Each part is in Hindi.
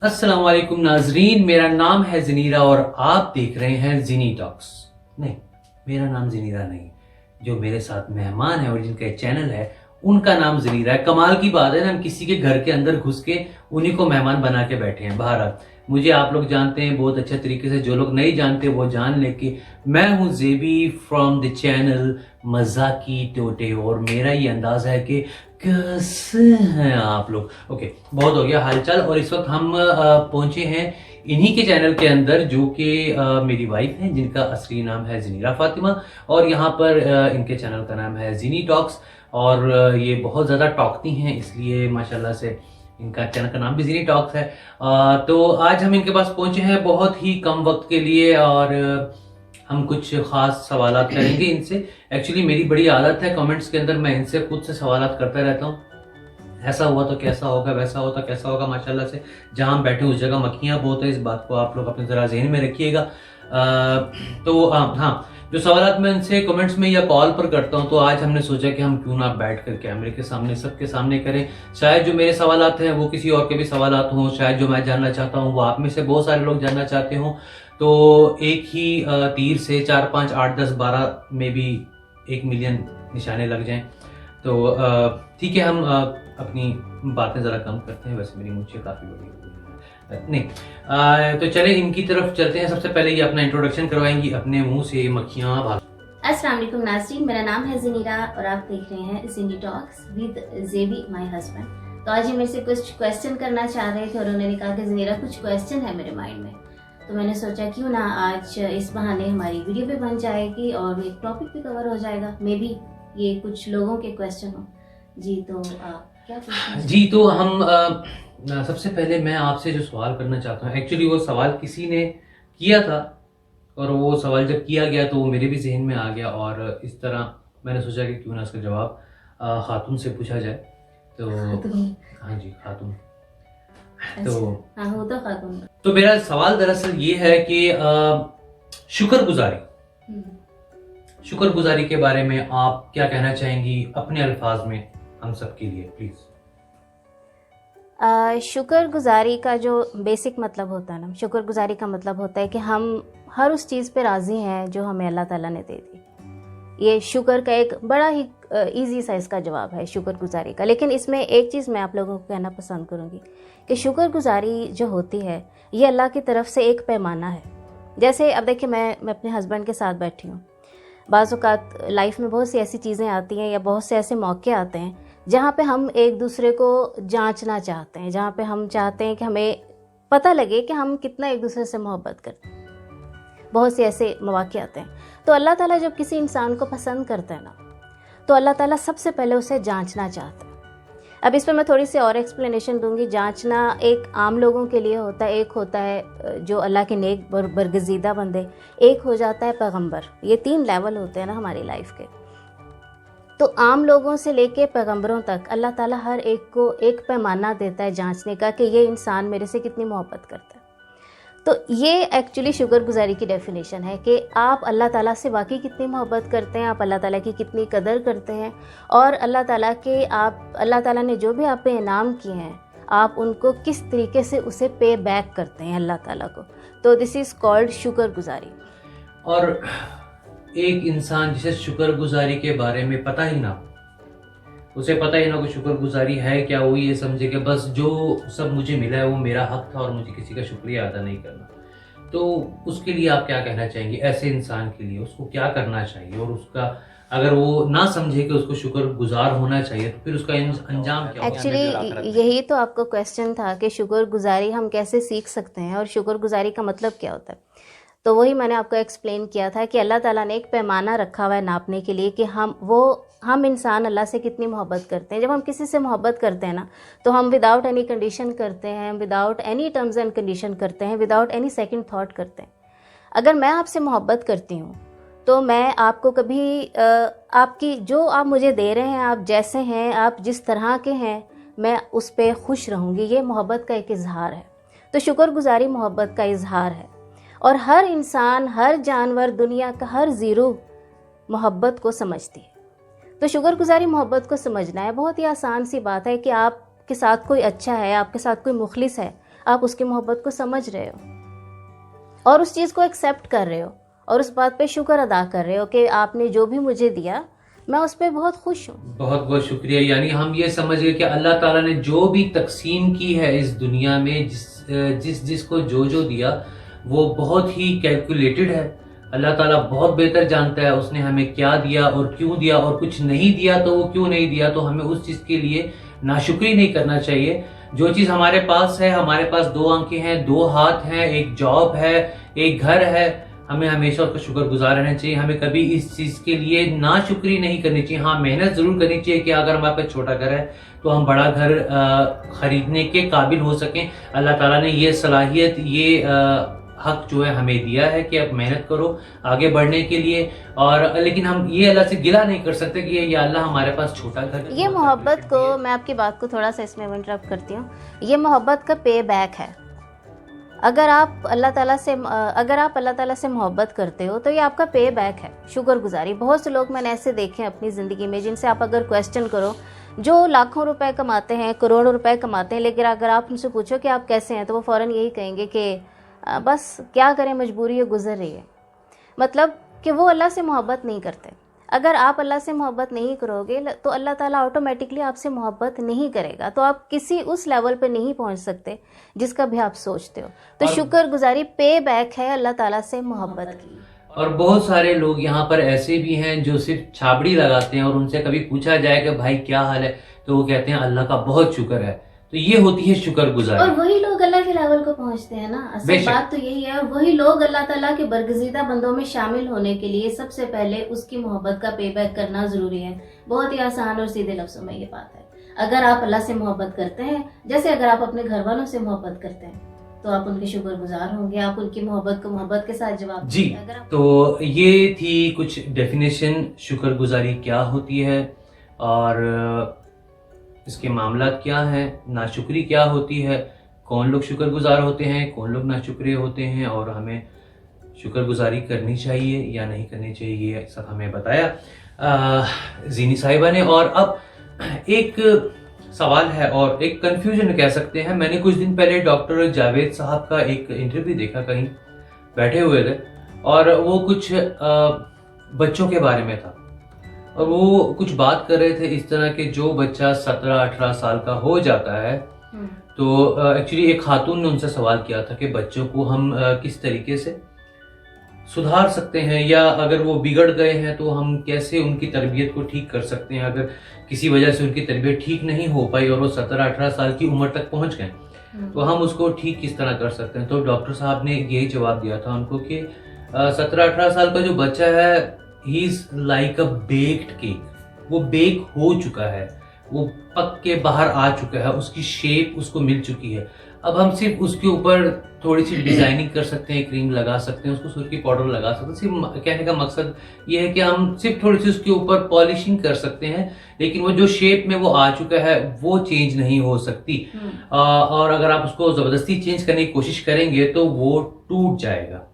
अस्सलाम वालेकुम नाजरीन, मेरा नाम है ज़नीरा और आप देख रहे हैं ज़ीनी टॉक्स। नहीं, मेरा नाम ज़नीरा नहीं, जो मेरे साथ मेहमान है और जिनका चैनल है उनका नाम ज़नीरा है। कमाल की बात है ना, हम किसी के घर के अंदर घुस के उन्हीं को मेहमान बना के बैठे हैं। बहरहाल मुझे आप लोग जानते हैं बहुत अच्छे तरीके से, जो लोग नहीं जानते वो जान ले कि मैं हूँ ज़ेबी फ्रॉम द चैनल मजाकी टोटे, और मेरा ये अंदाज़ है कि कैसे हैं आप लोग। ओके, बहुत हो गया हालचाल। और इस वक्त हम पहुंचे हैं इन्हीं के चैनल के अंदर, जो कि मेरी वाइफ हैं, जिनका असली नाम है ज़नीरा फातिमा, और यहाँ पर इनके चैनल का नाम है ज़ीनी टॉक्स। और ये बहुत ज़्यादा टॉकती हैं, इसलिए माशाल्लाह से इनका चैनल का नाम भी ज़ीनी टॉक्स है। तो आज हम इनके पास पहुंचे हैं बहुत ही कम वक्त के लिए, और हम कुछ खास सवालात करेंगे इनसे। एक्चुअली मेरी बड़ी आदत है कमेंट्स के अंदर मैं इनसे खुद से सवालात करता रहता हूँ, ऐसा हुआ तो कैसा होगा, वैसा होता कैसा होगा। माशाल्लाह से जहाँ हम बैठे उस जगह मक्खियाँ बहुत है, इस बात को आप लोग अपने ज़रा ज़हन में रखिएगा। तो हाँ, जो सवालात मैं इनसे कमेंट्स में या कॉल पर करता हूँ, तो आज हमने सोचा कि हम क्यों ना बैठ कर कैमरे के सामने सबके सामने करें। शायद जो मेरे सवालात हैं वो किसी और के भी सवालात हों, शायद जो मैं जानना चाहता हूँ वो आप में से बहुत सारे लोग जानना चाहते हों। तो एक ही तीर से 4, 5, 8, 10, 12 में भी 1 मिलियन निशाने लग जाएं। तो ठीक है, हम अपनी बातें ज़रा कम करते हैं। वैसे मेरी मूंछें काफ़ी बड़ी हो गई हैं। नहीं, तो चले इनकी तरफ चलते हैं। सबसे पहले ये अपना इंट्रोडक्शन करवाएंगी, अपने मुंह से मक्खियाँ भाग। अस्सलाम वालेकुम नाज़रीन, मेरा नाम है ज़नीरा और आप देख रहे हैं ज़ीनी टॉक्स विद ज़ेबी माय हस्बैंड। तो आज ये मेरे से कुछ क्वेश्चन करना चाह रहे थे और उन्होंने कहा कि ज़नीरा कुछ क्वेश्चन है मेरे माइंड में, तो मैंने सोचा क्यों ना आज इस बहाने हमारी वीडियो भी बन जाएगी और एक टॉपिक भी कवर हो जाएगा। मे बी ये कुछ लोगों के क्वेश्चन हो। जी, तो क्या पूछना? जी, तो हम सबसे पहले मैं आपसे जो सवाल करना चाहता हूँ, एक्चुअली वो सवाल किसी ने किया था, और वो सवाल जब किया गया तो वो मेरे भी जहन में आ गया, और इस तरह मैंने सोचा कि क्यों ना इसका जवाब खातून से पूछा जाए। तो हाँ जी, खातून। तो हाँ, हो तो खातून। तो मेरा सवाल दरअसल ये है कि शुक्रगुजारी के बारे में आप क्या कहना चाहेंगी अपने अल्फाज में हम सब के लिए, प्लीज। शुक्रगुजारी का जो बेसिक मतलब होता है ना, शुक्रगुजारी का मतलब होता है कि हम हर उस चीज़ पे राज़ी हैं जो हमें अल्लाह ताला ने दे दी। ये शुक्र का एक बड़ा ही इजी सा इसका जवाब है शुक्रगुजारी का। लेकिन इसमें एक चीज़ मैं आप लोगों को कहना पसंद करूँगी कि शुक्रगुजारी जो होती है ये अल्लाह की तरफ से एक पैमाना है। जैसे अब देखिए, मैं अपने हस्बैंड के साथ बैठी हूँ। बाज़ औक़ात लाइफ में बहुत सी ऐसी चीज़ें आती हैं या बहुत से ऐसे मौके आते हैं जहाँ पे हम एक दूसरे को जांचना चाहते हैं, जहाँ पे हम चाहते हैं कि हमें पता लगे कि हम कितना एक दूसरे से मोहब्बत करते हैं। बहुत से ऐसे मौके आते हैं। तो अल्लाह ताला जब किसी इंसान को पसंद करता है ना, तो अल्लाह ताला सबसे पहले उसे जांचना चाहता है। अब इस पर मैं थोड़ी सी और एक्सप्लेनेशन दूंगी। जांचना एक आम लोगों के लिए होता है, एक होता है जो अल्लाह के नेक बरगज़ीदा बंदे, एक हो जाता है पैगंबर। ये 3 लेवल होते हैं ना हमारी लाइफ के। तो आम लोगों से लेके पैगंबरों तक अल्लाह ताला हर एक को एक पैमाना देता है जांचने का कि ये इंसान मेरे से कितनी मोहब्बत करता है। तो ये एक्चुअली शुक्रगुजारी की डेफिनेशन है कि आप अल्लाह ताला से वाकई कितनी मोहब्बत करते हैं, आप अल्लाह ताला की कितनी कदर करते हैं, और अल्लाह ताला ने जो भी आप पे इनाम किए हैं आप उनको किस तरीके से उसे पे बैक करते हैं अल्लाह ताला को। तो दिस इज़ कॉल्ड शुक्रगुजारी। और एक इंसान जिसे शुक्रगुजारी के बारे में पता ही ना, उसे पता ही ना कि शुक्रगुजारी है क्या, वो ये समझे कि बस जो सब मुझे मिला है वो मेरा हक था और मुझे किसी का शुक्रिया अदा नहीं करना, तो उसके लिए आप क्या कहना चाहेंगे? ऐसे इंसान के लिए उसको क्या करना चाहिए, और उसका अगर वो ना समझे कि उसको शुक्रगुजार होना चाहिए तो फिर उसका अंजाम क्या होगा? एक्चुअली यही तो आपका क्वेश्चन था कि शुक्रगुजारी हम कैसे सीख सकते हैं और शुक्रगुजारी का मतलब क्या होता है। तो वही मैंने आपको एक्सप्लेन किया था कि अल्लाह ताला ने एक पैमाना रखा हुआ है नापने के लिए कि हम इंसान अल्लाह से कितनी मोहब्बत करते हैं। जब हम किसी से मोहब्बत करते हैं ना, तो हम विदाउट एनी कंडीशन करते हैं, without any terms and condition करते हैं, विदाउट एनी सेकंड थॉट करते हैं। अगर मैं आपसे मोहब्बत करती हूँ तो मैं आपको कभी आपकी जो आप मुझे दे रहे हैं, आप जैसे हैं, आप जिस तरह के हैं, मैं उस पर खुश रहूँगी। ये मोहब्बत का एक इजहार है। तो शुक्रगुजारी मोहब्बत का इजहार है, और हर इंसान, हर जानवर, दुनिया का हर ज़ीरो मोहब्बत को समझती है। तो शुक्रगुजारी मोहब्बत को समझना है। बहुत ही आसान सी बात है कि आपके साथ कोई अच्छा है, आपके साथ कोई मुखलिस है, आप उसकी मोहब्बत को समझ रहे हो और उस चीज़ को एक्सेप्ट कर रहे हो और उस बात पे शुक्र अदा कर रहे हो कि आपने जो भी मुझे दिया मैं उस पर बहुत खुश हूँ। बहुत बहुत शुक्रिया। यानी हम ये समझ गए कि अल्लाह ताला ने जो भी तकसीम की है इस दुनिया में, जिसको जो दिया वो बहुत ही कैलकुलेटेड है। अल्लाह ताला बहुत बेहतर जानता है उसने हमें क्या दिया और क्यों दिया, और कुछ नहीं दिया तो वो क्यों नहीं दिया, तो हमें उस चीज़ के लिए नाशुक्री नहीं करना चाहिए। जो चीज़ हमारे पास है, हमारे पास 2 आंखें हैं, 2 हाथ हैं, एक जॉब है, एक घर है, हमें हमेशा उसका शुक्रगुजार रहना चाहिए। हमें कभी इस चीज़ के लिए नाशुक्री नहीं करनी चाहिए। हाँ, मेहनत ज़रूर करनी चाहिए कि अगर हमारे पास छोटा घर है तो हम बड़ा घर खरीदने के काबिल हो सकें। अल्लाह ताला ने ये सलाहियत, ये हक जो है हमें दिया है कि अब मेहनत करो आगे बढ़ने के लिए। और लेकिन हम ये अल्लाह से गिला नहीं कर सकते कि ये अल्लाह हमारे पास छोटा घर। ये मोहब्बत को, मैं आपकी बात को थोड़ा सा इसमें इंटरप्ट करती हूँ, ये मोहब्बत का पे बैक है। अगर आप अल्लाह ताला से मोहब्बत करते हो तो ये आपका पे बैक है, शुक्रगुजारी। बहुत से लोग मैंने ऐसे देखे हैं अपनी ज़िंदगी में जिनसे आप अगर क्वेश्चन करो, जो लाखों रुपए कमाते हैं, करोड़ों रुपए कमाते हैं, लेकिन अगर आप उनसे पूछो कि आप कैसे हैं तो वो फ़ौरन यही कहेंगे कि बस क्या करें, मजबूरी है, गुजर रही है। मतलब कि वो अल्लाह से मोहब्बत नहीं करते। अगर आप अल्लाह से मोहब्बत नहीं करोगे तो अल्लाह ताला ऑटोमेटिकली आपसे मोहब्बत नहीं करेगा, तो आप किसी उस लेवल पे नहीं पहुंच सकते जिसका भी आप सोचते हो। तो शुक्रगुजारी पे बैक है अल्लाह ताला से मोहब्बत की। और बहुत सारे लोग यहाँ पर ऐसे भी हैं जो सिर्फ छाबड़ी लगाते हैं, और उनसे कभी पूछा जाए कि भाई क्या हाल है तो वो कहते हैं अल्लाह का बहुत शुक्र है। तो ये होती है शुक्रगुजारी। और वही लोग अल्लाह के लेवल को पहुंचते हैं ना, असल बात तो यही है। और वही लोग अल्लाह ताला के बरगजीदा बंदों में शामिल होने के लिए सबसे पहले उसकी मोहब्बत का पे बैक करना जरूरी है। बहुत ही आसान और सीधे लफ्जों में ये बात है। अगर आप अल्लाह से मोहब्बत करते हैं, जैसे अगर आप अपने घर वालों से मोहब्बत करते हैं, तो आप उनके शुक्रगुजार होंगे, आप उनकी मोहब्बत को मोहब्बत के साथ जवाब जी। तो ये थी कुछ डेफिनेशन शुक्रगुजारी क्या होती है और इसके मामला क्या हैं, नाशुक्री क्या होती है, कौन लोग शुक्रगुजार होते हैं, कौन लोग नाशुक्रिय होते हैं, और हमें शुक्रगुजारी करनी चाहिए या नहीं करनी चाहिए, ये सब हमें बताया जीनी साहिबा ने। और अब एक सवाल है और एक कंफ्यूजन कह सकते हैं। मैंने कुछ दिन पहले डॉक्टर जावेद साहब का एक इंटरव्यू देखा, कहीं बैठे हुए थे, और वो कुछ बच्चों के बारे में था, और वो कुछ बात कर रहे थे इस तरह के जो बच्चा 17-18 साल का हो जाता है, तो एक्चुअली एक खातून ने उनसे सवाल किया था कि बच्चों को हम किस तरीके से सुधार सकते हैं, या अगर वो बिगड़ गए हैं तो हम कैसे उनकी तरबियत को ठीक कर सकते हैं। अगर किसी वजह से उनकी तरबियत ठीक नहीं हो पाई और वो 17-18 साल की उम्र तक पहुंच गए तो हम उसको ठीक किस तरह कर सकते हैं। तो डॉक्टर साहब ने यही जवाब दिया था उनको कि 17-18 साल का जो बच्चा है, he is like a baked cake. वो बेक हो चुका है, वो पक के बाहर आ चुका है, उसकी शेप उसको मिल चुकी है। अब हम सिर्फ उसके ऊपर थोड़ी सी डिजाइनिंग कर सकते हैं, क्रीम लगा सकते हैं, उसको सुर्खी पाउडर लगा सकते हैं। सिर्फ कहने का मकसद ये है कि हम सिर्फ थोड़ी सी उसके ऊपर पॉलिशिंग कर सकते हैं, लेकिन वो जो शेप में वो आ चुका है वो चेंज नहीं हो सकती। और अगर आप उसको जबरदस्ती चेंज करने की कोशिश करेंगे तो वो टूट जाएगा,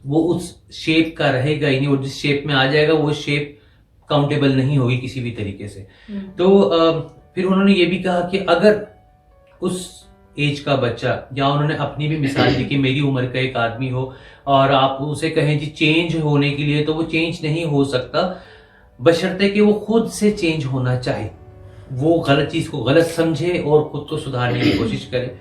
वो उस शेप का रहेगा ही नहीं, और जिस शेप में आ जाएगा वो शेप काउंटेबल नहीं होगी किसी भी तरीके से। तो फिर उन्होंने ये भी कहा कि अगर उस एज का बच्चा, या उन्होंने अपनी भी मिसाल दी कि मेरी उम्र का एक आदमी हो और आप उसे कहें जी चेंज होने के लिए, तो वो चेंज नहीं हो सकता बशर्ते कि वो खुद से चेंज होना चाहे, वो गलत चीज को गलत समझे और खुद को सुधारने की कोशिश करे।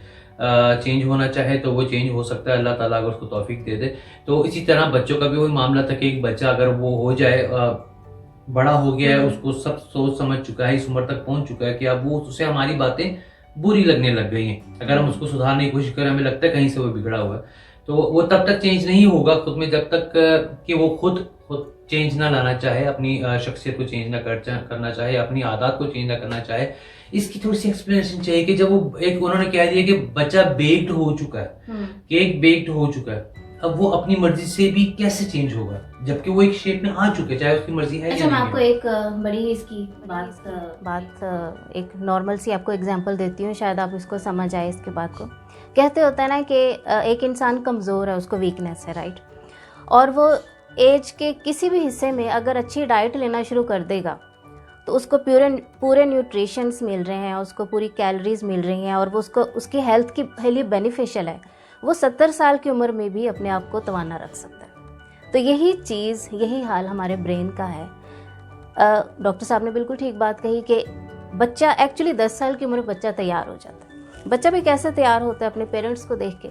चेंज होना चाहे तो वो चेंज हो सकता है, अल्लाह ताला अगर उसको तौफीक दे दे। तो इसी तरह बच्चों का भी वही मामला था कि एक बच्चा अगर वो हो जाए, बड़ा हो गया है, उसको सब सोच समझ चुका है, इस उम्र तक पहुंच चुका है कि अब वो उसे हमारी बातें बुरी लगने लग गई हैं। अगर हम उसको सुधारने की कोशिश करें, हमें लगता है कहीं से वो बिगड़ा हुआ है, तो वो तब तक चेंज नहीं होगा खुद में जब तक कि वो खुद चेंज ना लाना चाहे, अपनी शख्सियत को चेंज ना करना चाहे, अपनी आदत को चेंज ना करना चाहे। इसकी थोड़ी सी एक्सप्लेनेशन चाहिए कि जब वो एक उन्होंने कह दिया कि बच्चा बेक्ड हो चुका है, केक बेक्ड हो चुका है, अब वो अपनी मर्जी से भी कैसे चेंज होगा जबकि वो एक शेप में आ चुके, चाहे उसकी मर्जी है। अच्छा, मैं आपको एक बड़ी इसकी बात एक नॉर्मल सी आपको एग्जांपल देती हूँ, शायद आप इसको समझ आए इसके बात को। कहते होता है ना कि एक इंसान कमज़ोर है, उसको वीकनेस है, राइट, और वो एज के किसी भी हिस्से में अगर अच्छी डाइट लेना शुरू कर देगा तो उसको पूरे न्यूट्रिशंस मिल रहे हैं, उसको पूरी कैलोरीज मिल रही हैं और वो उसको उसकी हेल्थ के लिए बेनिफिशियल है, वो 70 साल की उम्र में भी अपने आप को तवाना रख सकता है। तो यही हाल हमारे ब्रेन का है। डॉक्टर साहब ने बिल्कुल ठीक बात कही कि बच्चा एक्चुअली 10 साल की उम्र में बच्चा तैयार हो जाता है। बच्चा भी कैसे तैयार होता है? अपने पेरेंट्स को देख के।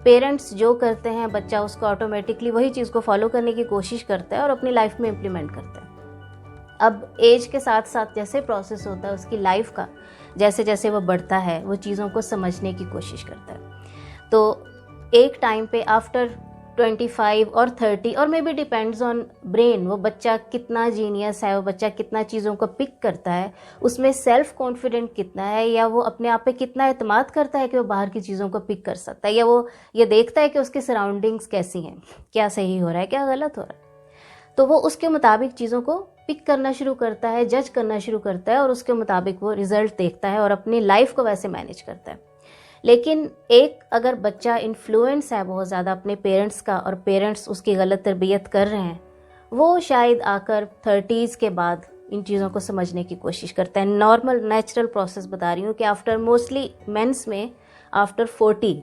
पेरेंट्स जो करते हैं बच्चा उसको ऑटोमेटिकली वही चीज़ को फॉलो करने की कोशिश करता है और अपनी लाइफ में इम्प्लीमेंट करता है। अब एज के साथ साथ जैसे प्रोसेस होता है उसकी लाइफ का, जैसे जैसे वो बढ़ता है वो चीज़ों को समझने की कोशिश करता है। तो एक टाइम पे आफ्टर 25 और 30 और may be depends on brain, वो बच्चा कितना जीनियस है, वो बच्चा कितना चीज़ों को पिक करता है, उसमें सेल्फ कॉन्फिडेंट कितना है, या वो अपने आप पे कितना एतमाद करता है कि वो बाहर की चीज़ों को पिक कर सकता है, या वो ये देखता है कि उसकी सराउंडिंग्स कैसी हैं, क्या सही हो रहा है क्या गलत हो रहा है। तो वो उसके मुताबिक चीज़ों को पिक करना शुरू करता है, जज करना शुरू करता है और उसके मुताबिक वो रिज़ल्ट देखता है और अपनी लाइफ को वैसे मैनेज करता है। लेकिन एक अगर बच्चा इन्फ्लुएंस है बहुत ज़्यादा अपने पेरेंट्स का और पेरेंट्स उसकी गलत तरबियत कर रहे हैं, वो शायद आकर 30s के बाद इन चीज़ों को समझने की कोशिश करता है। नॉर्मल नेचुरल प्रोसेस बता रही हूँ कि आफ्टर मोस्टली मेंस में आफ्टर 40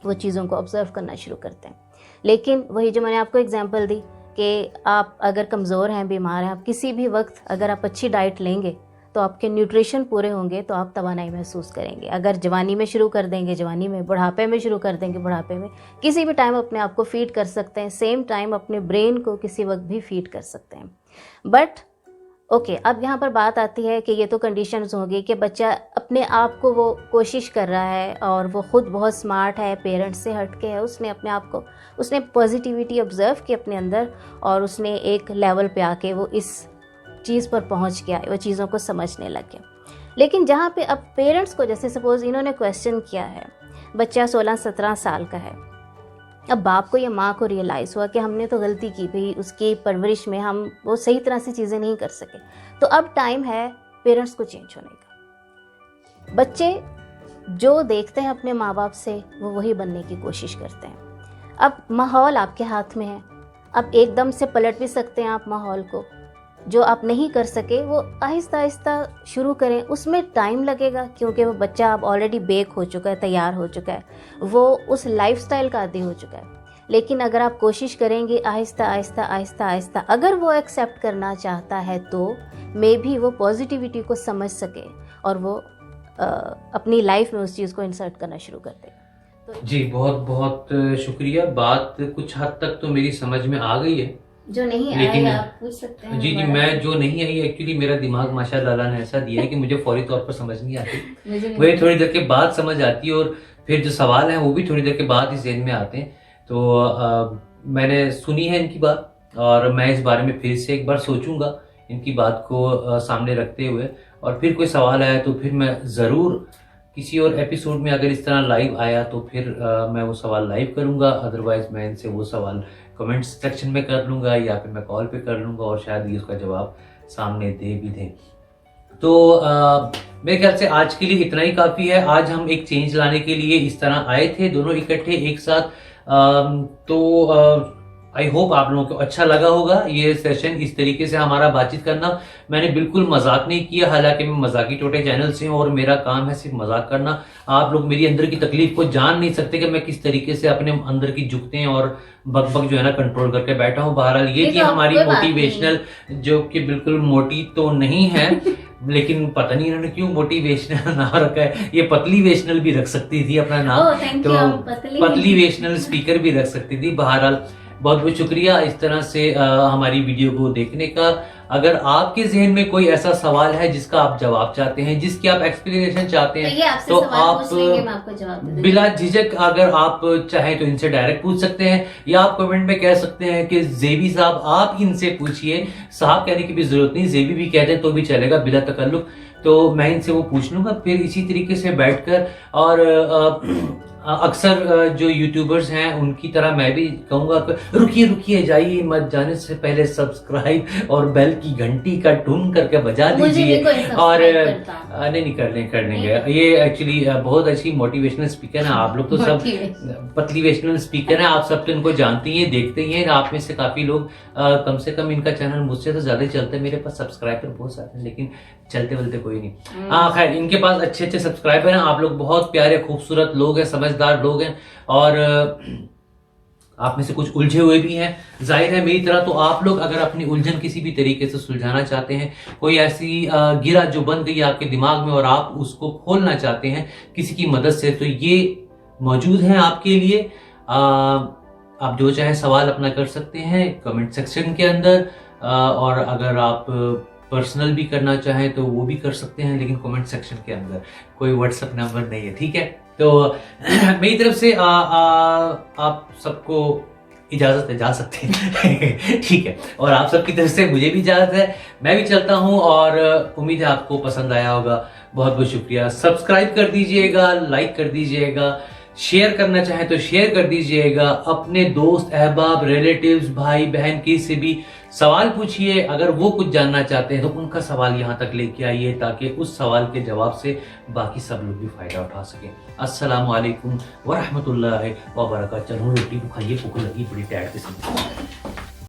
वो चीज़ों को ऑब्जर्व करना शुरू करते हैं। लेकिन वही जो मैंने आपको एग्जांपल दी कि आप अगर कमज़ोर हैं, बीमार हैं, आप किसी भी वक्त अगर आप अच्छी डाइट लेंगे तो आपके न्यूट्रिशन पूरे होंगे तो आप तवानाई महसूस करेंगे। अगर जवानी में शुरू कर देंगे जवानी में, बुढ़ापे में शुरू कर देंगे बुढ़ापे में, किसी भी टाइम अपने आप को फीड कर सकते हैं। सेम टाइम अपने ब्रेन को किसी वक्त भी फीड कर सकते हैं। बट ओके, अब यहाँ पर बात आती है कि ये तो कंडीशंस होगी कि बच्चा अपने आप को वो कोशिश कर रहा है और वो खुद बहुत स्मार्ट है, पेरेंट्स से हट के है, उसने अपने आप को, उसने पॉजिटिविटी ऑब्जर्व की अपने अंदर और उसने एक लेवल पे आके वो इस चीज़ पर पहुंच गया, वो चीज़ों को समझने लग गया। लेकिन जहाँ पे अब पेरेंट्स को, जैसे सपोज़ इन्होंने क्वेश्चन किया है, बच्चा 16-17 साल का है, अब बाप को या माँ को रियलाइज़ हुआ कि हमने तो गलती की भाई, उसकी परवरिश में हम वो सही तरह से चीज़ें नहीं कर सके, तो अब टाइम है पेरेंट्स को चेंज होने का। बच्चे जो देखते हैं अपने माँ बाप से वो वही बनने की कोशिश करते हैं। अब माहौल आपके हाथ में है, अब एकदम से पलट भी सकते हैं आप माहौल को। जो आप नहीं कर सके वो आहिस्ता आहिस्ता शुरू करें, उसमें टाइम लगेगा क्योंकि वो बच्चा अब ऑलरेडी बेक हो चुका है, तैयार हो चुका है, वो उस लाइफस्टाइल का आदी हो चुका है। लेकिन अगर आप कोशिश करेंगे आहिस्ता आहिस्ता आहिस्ता आहिस्ता, अगर वो एक्सेप्ट करना चाहता है तो मे भी वो पॉजिटिविटी को समझ सके और वो अपनी लाइफ में उस चीज़ को इंसर्ट करना शुरू कर देगा। जी बहुत बहुत शुक्रिया। बात कुछ हद तक तो मेरी समझ में आ गई है, जो नहीं लेकिन आई आप पूछ सकते हैं। जी मैं जो नहीं आई, एक्चुअली मेरा दिमाग माशाल्लाह अल्लाह ने ऐसा दिया है कि मुझे फौरी तौर पर समझ नहीं आती, वही थोड़ी देर के बाद समझ आती है और फिर जो सवाल है वो भी थोड़ी देर के बाद ही ज़हन में आते हैं। तो मैंने सुनी है इनकी बात और मैं इस बारे में फिर से एक बार सोचूंगा इनकी बात को सामने रखते हुए, और फिर कोई सवाल आया तो फिर मैं ज़रूर किसी और एपिसोड में अगर इस तरह लाइव आया तो फिर मैं वो सवाल लाइव करूंगा, अदरवाइज मैं इनसे वो सवाल कमेंट सेक्शन में कर लूँगा या फिर मैं कॉल पे कर लूँगा और शायद ये उसका जवाब सामने दे भी दें। तो मेरे ख्याल से आज के लिए इतना ही काफ़ी है। आज हम एक चेंज लाने के लिए इस तरह आए थे दोनों इकट्ठे एक साथ। तो आई होप आप लोगों को अच्छा लगा होगा ये सेशन, इस तरीके से हमारा बातचीत करना। मैंने बिल्कुल मजाक नहीं किया, हालांकि मैं मजाकी टोटे चैनल से हूँ और मेरा काम है सिर्फ मजाक करना। आप लोग मेरी अंदर की तकलीफ को जान नहीं सकते कि मैं किस तरीके से अपने अंदर की जुगतें और बक जो है ना कंट्रोल करके बैठा हूँ। बहरहाल ये कि हमारी मोटिवेशनल, जो कि बिल्कुल मोटी तो नहीं है लेकिन पता नहीं इन्होंने क्यों मोटिवेशनल नाम रखा है, ये पतली वेशनल भी रख सकती थी अपना नाम, तो पतली वेशनल स्पीकर भी रख सकती थी। बहरहाल बहुत बहुत शुक्रिया इस तरह से हमारी वीडियो को देखने का। अगर आपके जहन में कोई ऐसा सवाल है जिसका आप जवाब चाहते हैं, जिसकी आप एक्सप्लेनेशन चाहते हैं, तो आप बिला झिझक अगर आप चाहें तो इनसे डायरेक्ट पूछ सकते हैं, या आप कमेंट में कह सकते हैं कि जेबी साहब आप इनसे पूछिए। साहब कहने की भी जरूरत नहीं, जेबी भी कह दें तो भी चलेगा बिला तकल्लुफ। तो मैं इनसे वो पूछ लूंगा, फिर इसी तरीके से बैठकर और अक्सर जो यूट्यूबर्स हैं उनकी तरह मैं भी कहूँगा कि रुकिए रुकिए जाइए मत, जाने से पहले सब्सक्राइब और बेल की घंटी का टून करके बजा दीजिए। और नहीं कर लेंगे। ये एक्चुअली बहुत अच्छी मोटिवेशनल स्पीकर है। आप लोग तो सब पतलीवेशनल स्पीकर हैं, आप सब तो इनको जानते ही हैं, देखते ही हैं। आप में से काफ़ी लोग कम से कम इनका चैनल मुझसे तो ज़्यादा चलते हैं। मेरे पास सब्सक्राइबर बहुत सारे हैं लेकिन चलते वलते कोई नहीं। हाँ खैर, इनके पास अच्छे अच्छे सब्सक्राइबर हैं। आप लोग बहुत प्यारे खूबसूरत लोग हैं, समझदार लोग हैं और आप में से कुछ उलझे हुए भी हैं। जाहिर है मेरी तरह तो आप लोग अगर अपनी उलझन किसी भी तरीके से सुलझाना चाहते हैं, कोई ऐसी गिरा जो बन गई आपके दिमाग में और आप उसको खोलना चाहते हैं किसी की मदद से, तो ये मौजूद हैं आपके लिए। आप जो चाहे सवाल अपना कर सकते हैं कमेंट सेक्शन के अंदर, और अगर आप पर्सनल भी करना चाहें तो वो भी कर सकते हैं, लेकिन कमेंट सेक्शन के अंदर। कोई व्हाट्सएप नंबर नहीं है, ठीक है। तो मेरी तरफ से आप सबको इजाजत है, जा सकते हैं ठीक है। और आप सबकी तरफ से मुझे भी इजाजत है, मैं भी चलता हूं और उम्मीद है आपको पसंद आया होगा। बहुत बहुत शुक्रिया। सब्सक्राइब कर दीजिएगा, लाइक कर दीजिएगा, शेयर करना चाहें तो शेयर कर दीजिएगा। अपने दोस्त अहबाब रिलेटिव्स भाई बहन किसी से भी सवाल पूछिए, अगर वो कुछ जानना चाहते हैं तो उनका सवाल यहाँ तक लेके आइए ताकि उस सवाल के जवाब से बाकी सब लोग भी फायदा उठा सकें। अस्सलाम वालेकुम व रहमतुल्लाहि व बरकातहू। चलो रोटी तो खाइए, भूख लगी बड़ी टाइट किस्म।